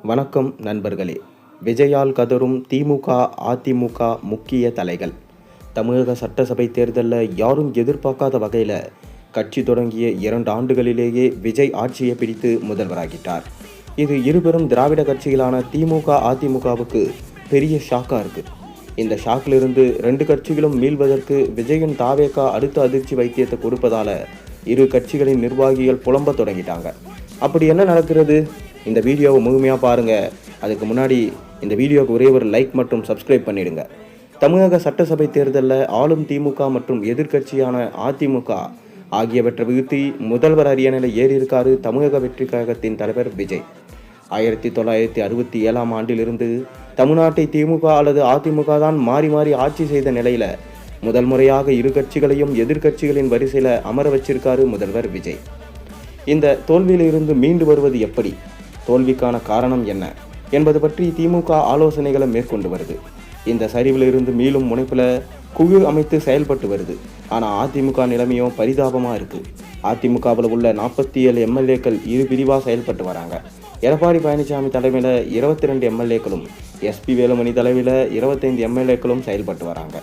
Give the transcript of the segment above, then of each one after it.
வணக்கம் நண்பர்களே. விஜயால் கதரும் திமுக, அதிமுக முக்கிய தலைகள். தமிழக சட்டசபை தேர்தலில் யாரும் எதிர்பார்க்காத வகையில் கட்சி தொடங்கிய 2 ஆண்டுகளிலேயே விஜய் ஆட்சியை பிடித்து முதல்வராகிட்டார். இது இருபெரும் திராவிட கட்சிகளான திமுக, அதிமுகவுக்கு பெரிய ஷாக்காக இருக்குது. இந்த ஷாக்கிலிருந்து 2 கட்சிகளும் மீள்வதற்கு விஜயின் தாவேக அடுத்த அதிர்ச்சி வைத்தியத்தை கொடுப்பதால் இரு கட்சிகளின் நிர்வாகிகள் புலம்ப தொடங்கிட்டாங்க. அப்படி என்ன நடக்கிறது? இந்த வீடியோவை முழுமையாக பாருங்கள். அதுக்கு முன்னாடி இந்த வீடியோவுக்கு ஒரே ஒரு லைக் மற்றும் சப்ஸ்கிரைப் பண்ணிடுங்க. தமிழக சட்டசபை தேர்தலில் ஆளும் திமுக மற்றும் எதிர்க்கட்சியான அதிமுக ஆகியவற்றை வீழ்த்தி முதல்வர் அரியணையில் ஏறியிருக்காரு தமிழக வெற்றி கழகத்தின் தலைவர் விஜய். 1967ஆம் ஆண்டிலிருந்து தமிழ்நாட்டை திமுக அல்லது அதிமுக தான் மாறி மாறி ஆட்சி செய்த நிலையில் முதல் முறையாக இரு கட்சிகளையும் எதிர்க்கட்சிகளின் வரிசையில் அமர வச்சிருக்காரு முதல்வர் விஜய். இந்த தோல்வியிலிருந்து மீண்டு வருவது எப்படி, தோல்விக்கான காரணம் என்ன என்பது பற்றி திமுக ஆலோசனைகளை மேற்கொண்டு வருது. இந்த சரிவிலிருந்து மீளும் முனைப்பில் குழு அமைத்து செயல்பட்டு வருது. ஆனால் அதிமுக நிலைமையோ பரிதாபமாக இருக்குது. அதிமுகவில் உள்ள 47 எம்எல்ஏக்கள் இரு பிரிவாக செயல்பட்டு வராங்க. எடப்பாடி பழனிசாமி தலைமையில் 22 எம்எல்ஏக்களும், எஸ்பி வேலுமணி தலைமையில் 25 எம்எல்ஏக்களும் செயல்பட்டு வராங்க.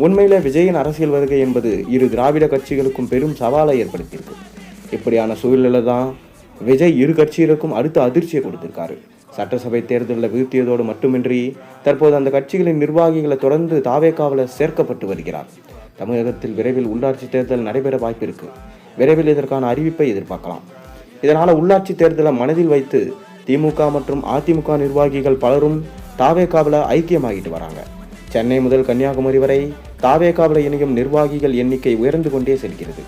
உண்மையில் விஜயின் அரசியல் வருகை என்பது இரு திராவிட கட்சிகளுக்கும் பெரும் சவாலை ஏற்படுத்தியிருக்கு. இப்படியான சூழ்நிலை தான் விஜய் இரு கட்சிகளுக்கும் அடுத்த அதிர்ச்சியை கொடுத்திருக்காரு. சட்டசபை தேர்தலில் வீழ்த்தியதோடு மட்டுமின்றி தற்போது அந்த கட்சிகளின் நிர்வாகிகளை தொடர்ந்து தாவேகாவில் சேர்க்கப்பட்டு வருகிறார். தமிழகத்தில் விரைவில் உள்ளாட்சி தேர்தல் நடைபெற வாய்ப்பு இருக்கு. விரைவில் இதற்கான அறிவிப்பை எதிர்பார்க்கலாம். இதனால் உள்ளாட்சி தேர்தலை மனதில் வைத்து திமுக மற்றும் அதிமுக நிர்வாகிகள் பலரும் தாவேகாவில் ஐக்கியமாகிட்டு வராங்க. சென்னை முதல் கன்னியாகுமரி வரை தாவேகாவில் இணையும் நிர்வாகிகள் எண்ணிக்கை உயர்ந்து கொண்டே செல்கிறது.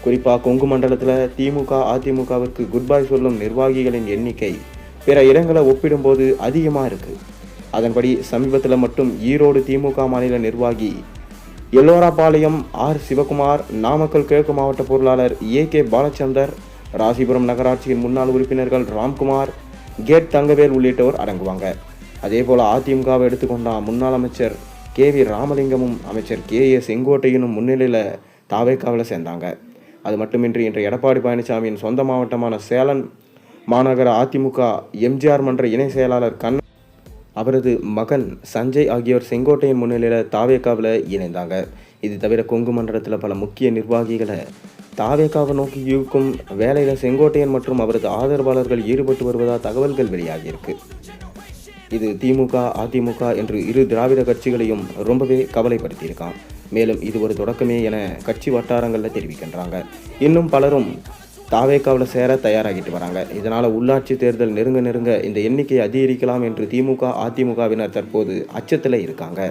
குறிப்பாக கொங்கு மண்டலத்தில் திமுக, அதிமுகவிற்கு குட் பை சொல்லும் நிர்வாகிகளின் எண்ணிக்கை பிற இடங்களை ஒப்பிடும்போது அதிகமாக இருக்குது. அதன்படி சமீபத்தில் மட்டும் ஈரோடு திமுக மாநில நிர்வாகி எல்லோராபாளையம் ஆர் சிவகுமார், நாமக்கல் கிழக்கு மாவட்ட பொருளாளர் ஏ.கே. பாலச்சந்தர், ராசிபுரம் நகராட்சியின் முன்னாள் உறுப்பினர்கள் ராம்குமார், கேட் தங்கவேல் உள்ளிட்டோர் அடங்குவாங்க. அதே போல் அதிமுகவை எடுத்துக்கொண்டால் முன்னாள் அமைச்சர் கே.வி. ராமலிங்கமும் அமைச்சர் கே.ஏ. செங்கோட்டையனும் முன்னிலையில் தாவேகாவில் சேர்ந்தாங்க. அது மட்டுமின்றி இன்று எடப்பாடி பழனிசாமியின் சொந்த மாவட்டமான சேலம் மாநகர அதிமுக எம்ஜிஆர் மன்ற இணை செயலாளர் அவரது மகன் சஞ்சய் ஆகியோர் செங்கோட்டையின் முன்னிலையில் தாவேகாவில் இணைந்தாங்க. இது தவிர கொங்கு மண்டலத்தில் பல முக்கிய நிர்வாகிகளை தாவேகாவை நோக்கி இழுக்கும் வேலையில் செங்கோட்டையன் மற்றும் அவரது ஆதரவாளர்கள் ஈடுபட்டு வருவதாக தகவல்கள் வெளியாகியிருக்கு. இது திமுக, அதிமுக என்று இரு திராவிட கட்சிகளையும் ரொம்பவே கவலைப்படுத்தியிருக்கான். மேலும் இது ஒரு தொடக்கமே என கட்சி வட்டாரங்களில் தெரிவிக்கின்றாங்க. இன்னும் பலரும் தாவேகாவில் சேர தயாராகிட்டு வராங்க. இதனால் உள்ளாட்சி தேர்தல் நெருங்க இந்த எண்ணிக்கை அதிகரிக்கலாம் என்று திமுக, அதிமுகவினர் தற்போது அச்சத்தில் இருக்காங்க.